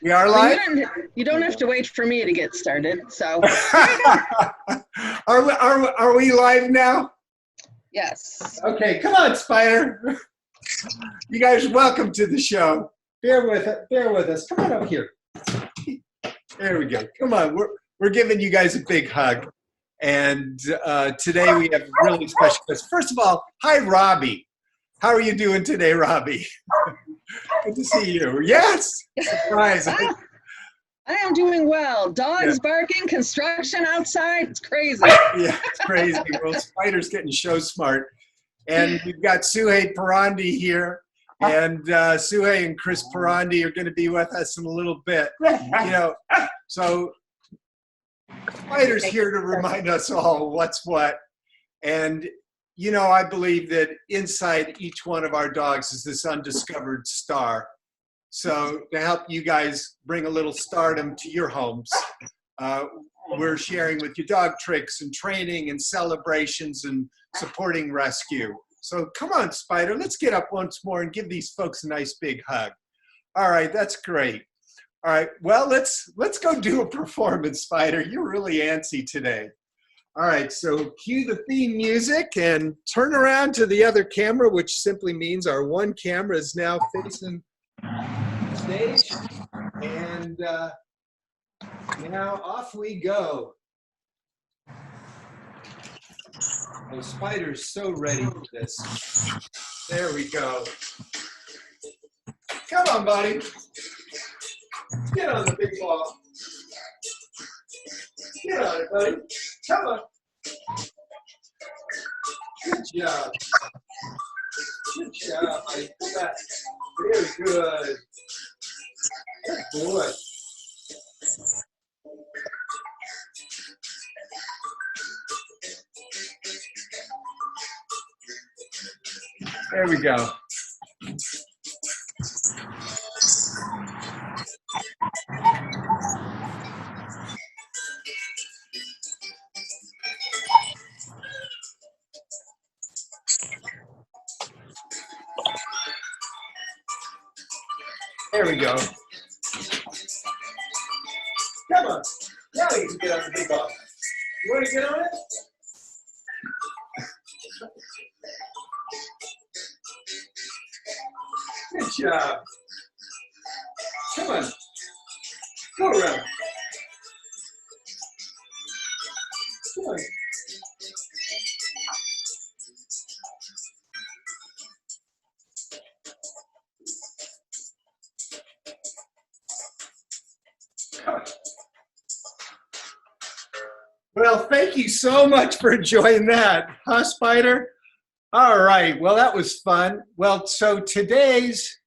We are Well, live? you don't have to wait for me to get started. So, Are we live now? yes. Okay, come on, Spider. You guys, welcome to the show. Bear with us. Come on up here. There we go. Come on, we're giving you guys a big hug. And today we have really special guests. First of all, hi, Robbie. How are you doing today, Robbie? Good to see you. Yes, surprise. I am doing well. Dogs barking, construction outside. It's crazy. Yeah, it's crazy. Well, Spider's getting show smart. And we've got Suhey Perondi here. And Suhey and Chris Perondi are going to be with us in a little bit. So Spider's here to remind us all what's what. And, I believe that inside each one of our dogs is this undiscovered star. So to help you guys bring a little stardom to your homes, we're sharing with you dog tricks and training and celebrations and supporting rescue. So come on, Spider, let's get up once more and give these folks a nice big hug. All right, that's great. All right, well, let's go do a performance, Spider. You're really antsy today. All right, so cue the theme music and turn around to the other camera, which simply means our one camera is now facing the stage. And now off we go. Oh, Spider's so ready for this. There we go. Come on, buddy. Get on the big ball. Get on it, buddy. Come on. Good job. Good job, buddy. Very good. Good boy. There we go. There we go. Come on. Now you can get on the big ball. You want to get on it? Good job. Come on. Go around. Come on. Well, thank you so much for enjoying that, huh, Spider? All right, well, that was fun. Well, so today's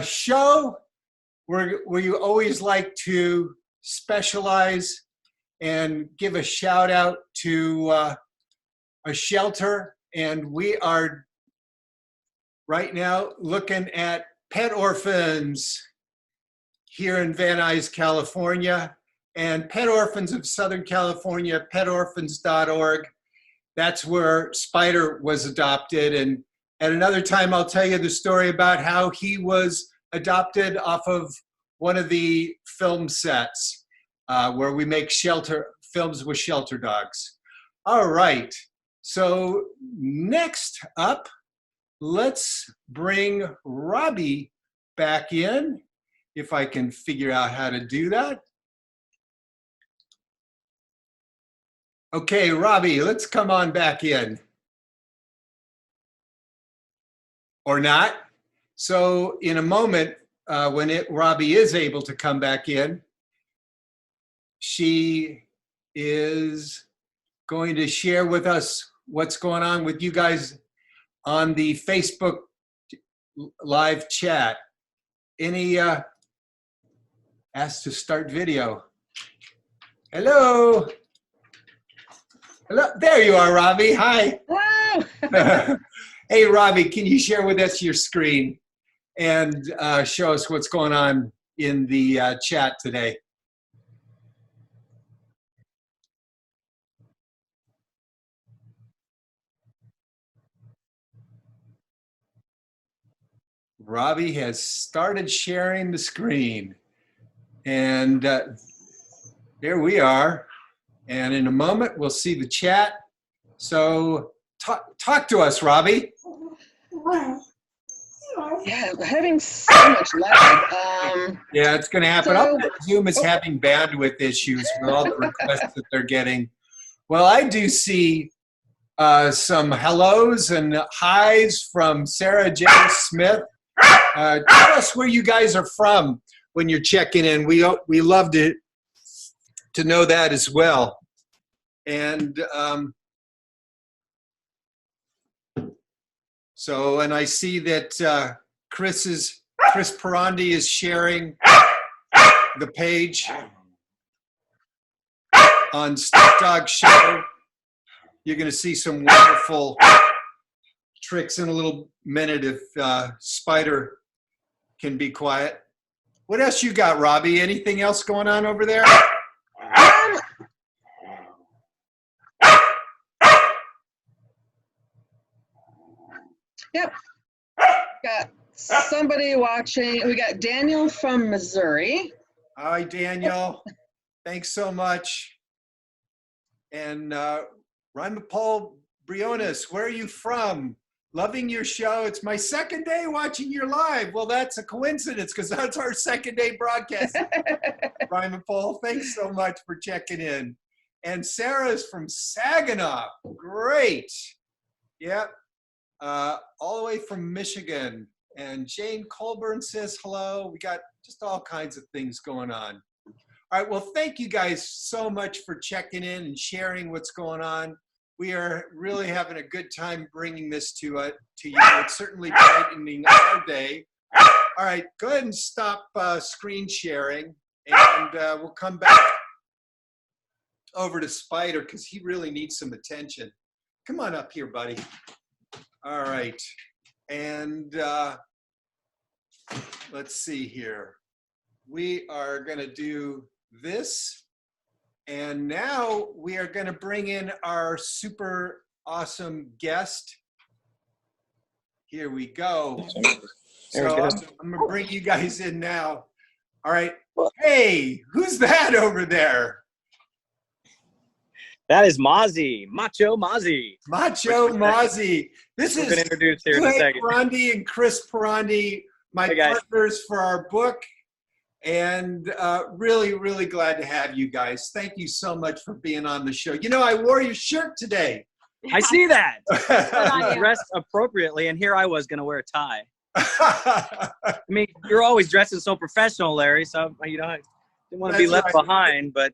show, where you always like to specialize and give a shout out to a shelter. And we are right now looking at pet orphans here in Van Nuys, California. And Pet Orphans of Southern California, petorphans.org. That's where Spider was adopted. And at another time, I'll tell you the story about how he was adopted off of one of the film sets where we make films with shelter dogs. All right. So next up, let's bring Robbie back in, if I can figure out how to do that. Okay, Robbie, let's come on back in. Or not. So in a moment, when Robbie is able to come back in, she is going to share with us what's going on with you guys on the Facebook live chat. Any asked to start video. Hello. Hello. There you are, Robbie. Hi. Hello. Hey, Robbie, can you share with us your screen and show us what's going on in the chat today? Robbie has started sharing the screen. And there we are. And in a moment, we'll see the chat. So talk to us, Robbie. Yeah, I'm having so much lag. Yeah, it's going to happen. So- I'll bet Zoom is having bandwidth issues with all the requests that they're getting. Well, I do see some hellos and highs from Sarah J. Smith. Tell us where you guys are from when you're checking in. We love to know that as well. And and I see that Chris Perondi is sharing the page on Stunt Dog Show. You're going to see some wonderful tricks in a little minute if Spider can be quiet. What else you got, Robbie? Anything else going on over there? Yep. Got somebody watching. We got Daniel from Missouri. Hi, Daniel. Thanks so much. And Paul Briones, where are you from? Loving your show. It's my second day watching your live. Well, that's a coincidence because that's our second day broadcast. Paul, thanks so much for checking in. And Sarah's from Saginaw. Great. Yep. All the way from Michigan. And Jane Colburn says hello. We got just all kinds of things going on. All right, well, thank you guys so much for checking in and sharing what's going on. We are really having a good time bringing this to you. It's certainly brightening our day. All right, go ahead and stop screen sharing, and we'll come back over to Spider because he really needs some attention. Come on up here, buddy. All right, and let's see here. We are going to do this. And now we are going to bring in our super awesome guest. Here we go. So I'm going to bring you guys in now. All right. Hey, who's that over there? That is Mozzie, Macho Mozzie. Macho Mozzie. This is introduced here in a second. Perondi and Chris Perondi, my partners for our book. And really, really glad to have you guys. Thank you so much for being on the show. You know, I wore your shirt today. I see that. You dressed appropriately, and here I was going to wear a tie. I mean, you're always dressing so professional, Larry, so, you know, I didn't want to be left behind, but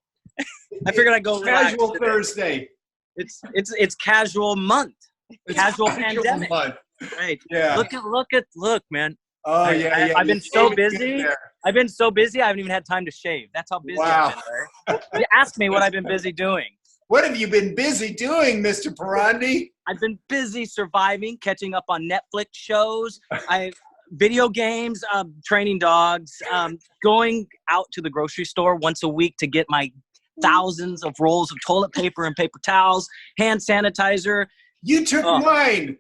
I figured I'd go casual Thursday. It's casual month. Casual pandemic. Month. Right. Yeah. Look, man. Oh, yeah. I've been so busy. I haven't even had time to shave. That's how busy I've been, Larry. You ask me what I've been busy doing. What have you been busy doing, Mr. Perondi? I've been busy surviving, catching up on Netflix shows, video games, training dogs, going out to the grocery store once a week to get my thousands of rolls of toilet paper and paper towels, hand sanitizer. You took mine.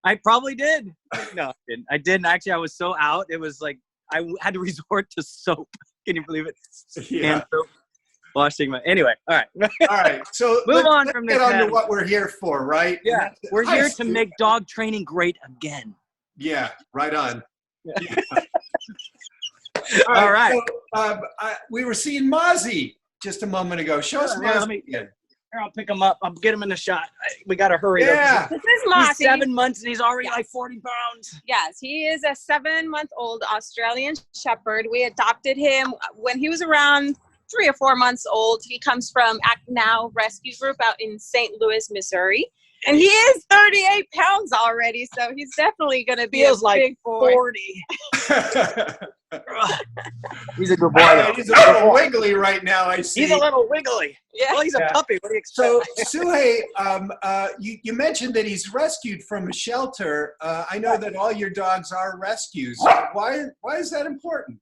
I probably did. No, I didn't. Actually, I was so out. It was like I had to resort to soap. Can you believe it? Yeah. Hand soap. Washing my. Anyway, all right. All right. So let's from this. Get on to what we're here for, right? Yeah, we're here to make dog training great again. Yeah, right on. Yeah. All right. So, we were seeing Mozzie just a moment ago. Show us Mozzie again. Here, I'll pick him up. I'll get him in the shot. We got to hurry. Yeah. This is Mozzie. He's 7 months and he's already like 40 pounds. Yes, he is a 7-month-old Australian Shepherd. We adopted him when he was around 3 or 4 months old. He comes from Act Now Rescue Group out in St. Louis, Missouri. And he is 38 pounds already, so he's definitely going to be a big boy. 40. He's a good boy. He's a little wiggly right now, I see. He's a little wiggly. Yeah. Well, he's a puppy. What do you expect? So, Suhey, you mentioned that he's rescued from a shelter. I know that all your dogs are rescues. Why is that important?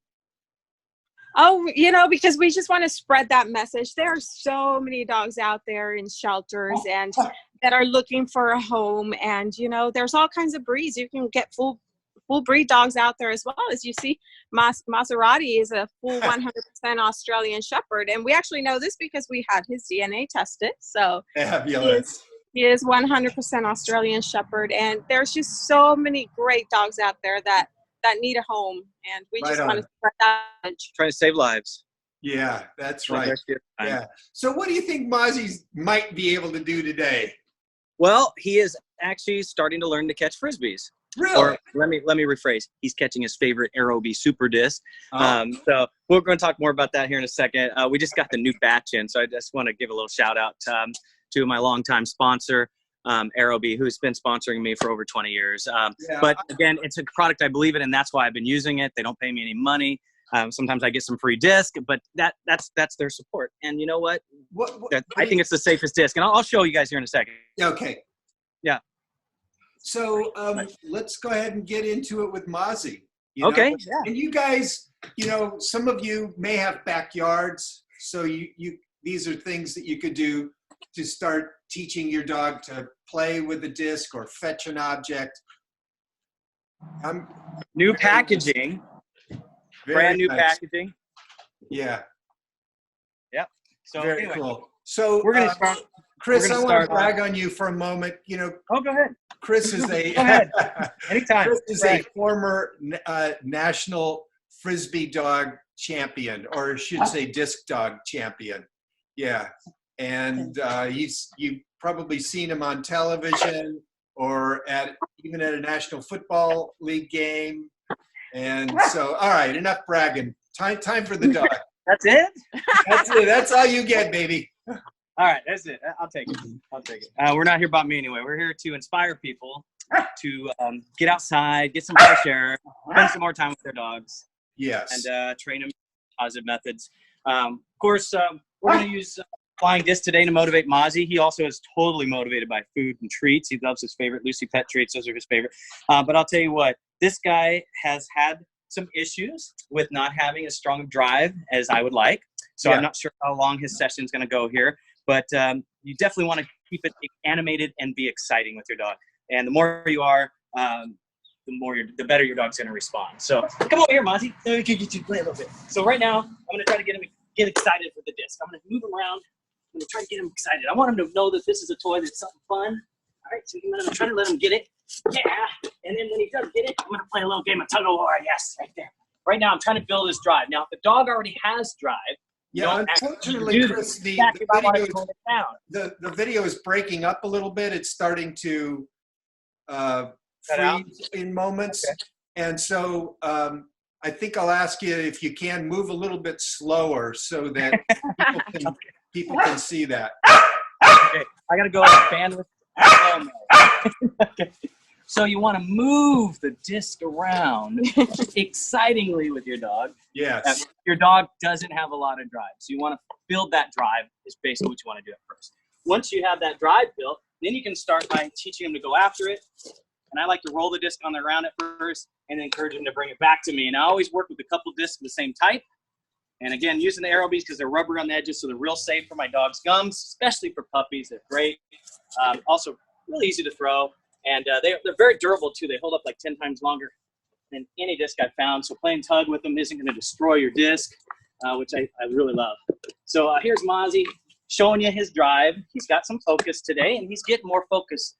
Oh, because we just want to spread that message. There are so many dogs out there in shelters and that are looking for a home. And, there's all kinds of breeds. You can get full breed dogs out there as well. As you see, Maserati is a full 100% Australian Shepherd. And we actually know this because we had his DNA tested. So Fabulous. he is 100% Australian Shepherd. And there's just so many great dogs out there that need a home. And we just want to spread that message. Trying to save lives. Yeah, that's right. Yeah. So what do you think Mozzie might be able to do today? Well, he is actually starting to learn to catch Frisbees. Really? Or let me rephrase. He's catching his favorite Aerobee Super Disc. So we're going to talk more about that here in a second. We just got the new batch in, so I just want to give a little shout out to my longtime sponsor, Aerobee, who's been sponsoring me for over 20 years. But again, it's a product I believe in, and that's why I've been using it. They don't pay me any money. Sometimes I get some free disc, but that's their support. And you know what? I think it's the safest disc, and I'll show you guys here in a second. Okay. Yeah. So let's go ahead and get into it with Mozzie. Okay. Yeah. And you guys, some of you may have backyards, so these are things that you could do to start teaching your dog to play with a disc or fetch an object. New packaging. Brand new packaging. Yeah. Yep. So very anyway, cool. So we're gonna start. Chris, I want to brag on you for a moment. Oh, go ahead. Chris is a go ahead. Anytime. Chris is a former national Frisbee dog champion, or I should say disc dog champion. Yeah. And you've probably seen him on television or even at a National Football League game. And so, all right, enough bragging. Time for the dog. That's it? That's it. That's all you get, baby. All right, that's it. I'll take it. We're not here about me anyway. We're here to inspire people to get outside, get some fresh air, spend some more time with their dogs. Yes. And train them positive methods. Of course, we're going to use flying disc today to motivate Mozzie. He also is totally motivated by food and treats. He loves his favorite Lucy Pet treats. Those are his favorite. But I'll tell you what, this guy has had some issues with not having as strong a drive as I would like. So I'm not sure how long his session is going to go here. But you definitely want to keep it animated and be exciting with your dog. And the more you are, the better your dog's going to respond. So come over here, Mozzie. Let me get you to play a little bit. So right now, I'm going to try to get him get excited with the disc. I'm going to move him around. I'm going to try to get him excited. I want him to know that this is a toy that's something fun. All right, so I'm trying to let him get it. Yeah. And then when he does get it, I'm going to play a little game of tug of war. Yes, right there. Right now, I'm trying to build his drive. Now, if the dog already has drive, yeah, unfortunately, Chris, the video is breaking up a little bit. It's starting to freeze in moments. Okay. And so I think I'll ask you if you can move a little bit slower so that people can see that. Okay, I got to go on bandwidth. Okay. So you want to move the disc around excitingly with your dog. Yes. Your dog doesn't have a lot of drive. So you want to build that drive is basically what you want to do at first. Once you have that drive built, then you can start by teaching him to go after it. And I like to roll the disc on the ground at first and then encourage him to bring it back to me. And I always work with a couple discs of the same type. And again, using the Aerobees because they're rubber on the edges, so they're real safe for my dog's gums, especially for puppies. They're great. Also, really easy to throw. And they're very durable, too. They hold up like 10 times longer than any disc I've found. So playing tug with them isn't going to destroy your disc, which I really love. So here's Mozzie showing you his drive. He's got some focus today, and he's getting more focus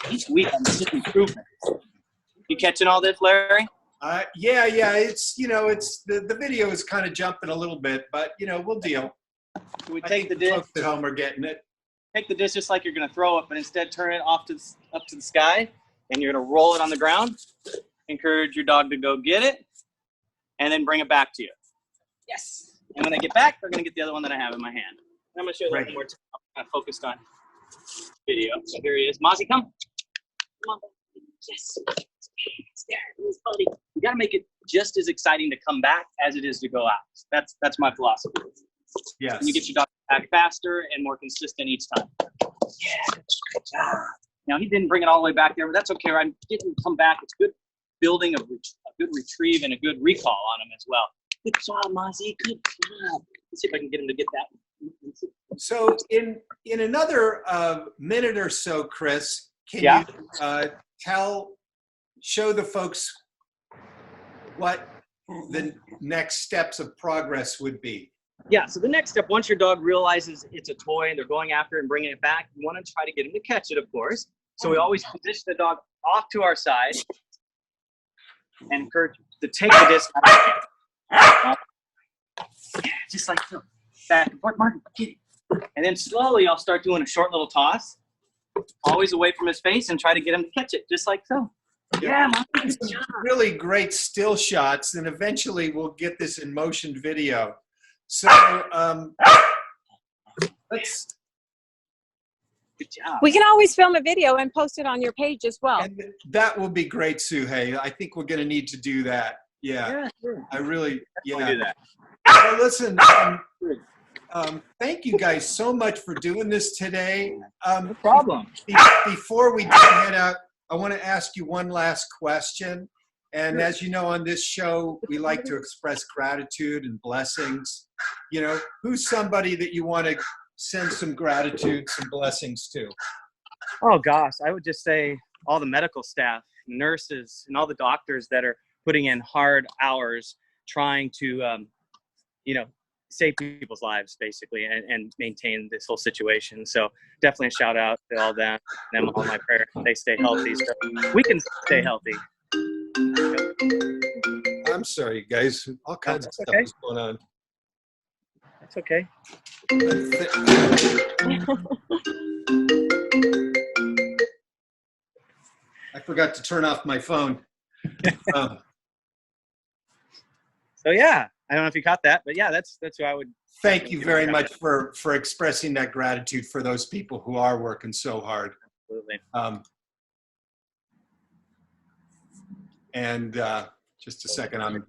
each week on the improvement. You catching all this, Larry? Yeah. It's, it's the video is kind of jumping a little bit, but, we'll deal. So we take the disc. Folks at home are getting it. Take the disc just like you're going to throw it, but instead turn it up to the sky, and you're going to roll it on the ground. Encourage your dog to go get it, and then bring it back to you. Yes. And when they get back, they're going to get the other one that I have in my hand. I'm going to show you a little more time. I'm kind of focused on video. So here he is. Mozzie, come. Come on. Yes. It's there. It's buddy. You got to make it just as exciting to come back as it is to go out. That's my philosophy. Yes. And you get your dog back faster and more consistent each time. Yeah, good job. Now, he didn't bring it all the way back there, but that's okay. I'm getting him to come back. It's good building a good retrieve and a good recall on him as well. Good job, Mozzie. Good job. Let's see if I can get him to get that. So in another minute or so, Chris, can you show the folks what the next steps of progress would be. Yeah, so the next step, once your dog realizes it's a toy and they're going after it and bringing it back, you want to try to get him to catch it, of course. So we always position the dog off to our side and encourage to take the disc out. Yeah, just like so. Back and forth, Martin, get it. And then slowly I'll start doing a short little toss, always away from his face, and try to get him to catch it, just like so. Yeah, Martin. Really great still shots, and eventually we'll get this in motion video. So let's. Good job. We can always film a video and post it on your page as well. And that will be great, Suhey. I think we're going to need to do that. Yeah, Sure. I really. We'll Yeah. do that. Well, listen. Thank you guys so much for doing this today. No problem. Before we head out, I want to ask you one last question. And as you know, on this show, we like to express gratitude and blessings. You know, who's somebody that you want to send some gratitude, some blessings to? Oh gosh, I would just say all the medical staff, nurses, and all the doctors that are putting in hard hours trying to, save people's lives basically and maintain this whole situation. So definitely a shout out to all them all my prayers. They stay healthy so we can stay healthy. I'm sorry, guys. All kinds of stuff okay. is going on. That's okay. I forgot to turn off my phone. So yeah, I don't know if you caught that, but yeah, that's who I would. Thank you very much for expressing that gratitude for those people who are working so hard. Absolutely. And just a second, I'm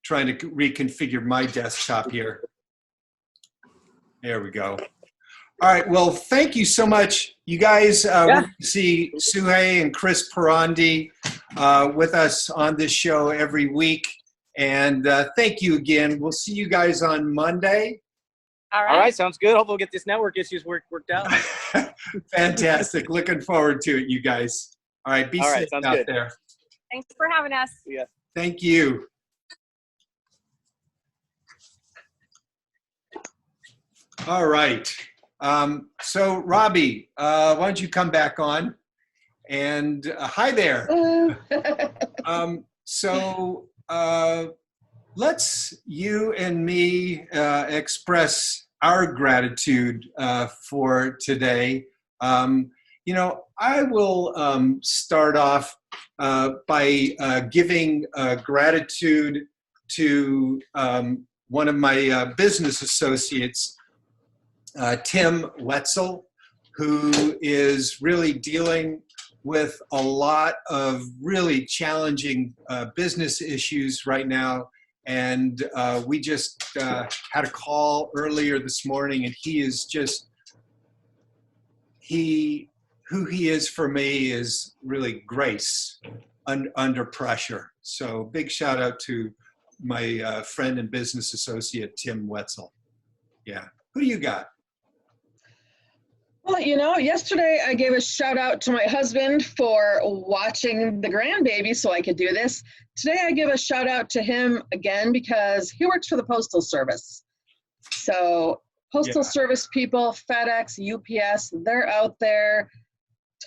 trying to reconfigure my desktop here. There we go. All right, well, thank you so much. You guys, we see Suhey and Chris Perondi with us on this show every week. And thank you again. We'll see you guys on Monday. All All right, sounds good. Hopefully we'll get this network issues worked out. Fantastic. Looking forward to it, you guys. All right, be safe sounds out good. there. Thanks for having us. Yeah. Thank you. All right. So, Robbie, why don't you come back on? And hi there. Let's you and me express our gratitude for today. I will start off by giving gratitude to one of my business associates, Tim Wetzel, who is really dealing with a lot of really challenging business issues right now. And we just had a call earlier this morning, and he is just, who he is for me is really grace under pressure. So big shout out to my friend and business associate, Tim Wetzel. Yeah. Who do you got? Well, yesterday I gave a shout out to my husband for watching the grandbaby so I could do this. Today I give a shout out to him again because he works for the Postal Service. So Postal Service people, FedEx, UPS, they're out there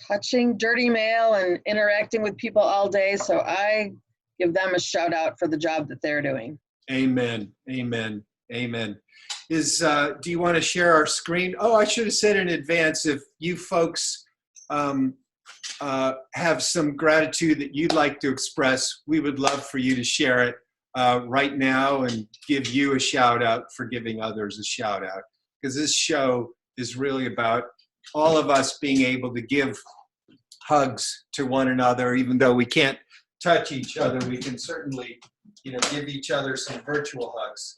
touching dirty mail and interacting with people all day. So I give them a shout out for the job that they're doing. Amen. Amen. Amen. Do you want to share our screen? Oh, I should have said in advance, if you folks have some gratitude that you'd like to express, we would love for you to share it right now and give you a shout out for giving others a shout out. Because this show is really about all of us being able to give hugs to one another, even though we can't touch each other. We can certainly, give each other some virtual hugs.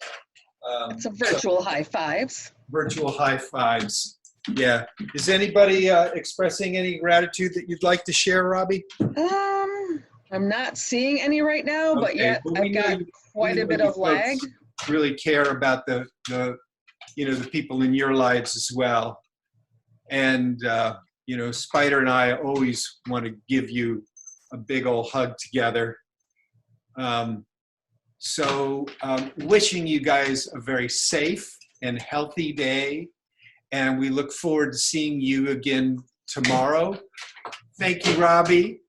It's a virtual high fives. Virtual high fives. Yeah. Is anybody expressing any gratitude that you'd like to share, Robbie? I'm not seeing any right now, but yet I've got quite a bit of lag. Really care about the people in your lives as well. And, Spider and I always want to give you a big old hug together. So wishing you guys a very safe and healthy day. And we look forward to seeing you again tomorrow. Thank you, Robbie.